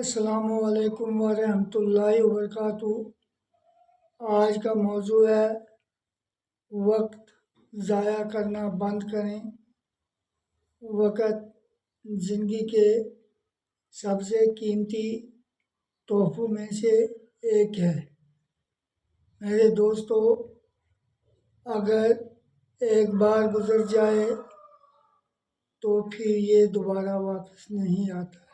السلام علیکم ورحمۃ اللہ وبرکاتہ۔ آج کا موضوع ہے وقت ضائع کرنا بند کریں۔ وقت زندگی کے سب سے قیمتی تحفوں میں سے ایک ہے۔ میرے دوستو، اگر ایک بار گزر جائے تو پھر یہ دوبارہ واپس نہیں آتا۔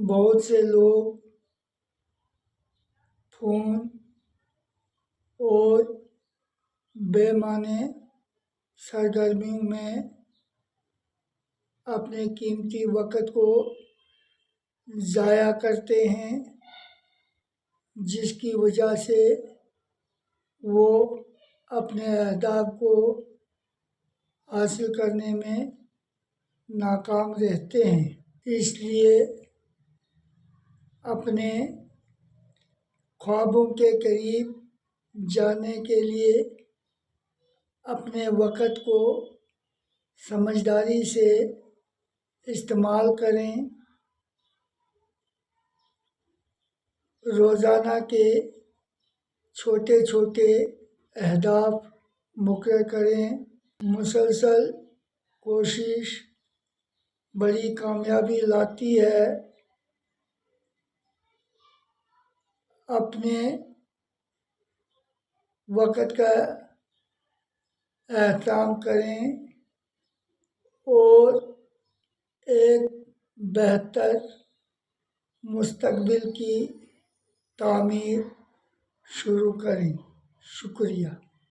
بہت سے لوگ فون اور بے معنی سرگرمیوں میں اپنے قیمتی وقت کو ضائع کرتے ہیں، جس کی وجہ سے وہ اپنے اہداف کو حاصل کرنے میں ناکام رہتے ہیں۔ اس لیے اپنے خوابوں کے قریب جانے کے لیے اپنے وقت کو سمجھداری سے استعمال کریں۔ روزانہ کے چھوٹے چھوٹے اہداف مقرر کریں۔ مسلسل کوشش بڑی کامیابی لاتی ہے۔ اپنے وقت کا احترام کریں اور ایک بہتر مستقبل کی تعمیر شروع کریں۔ شکریہ۔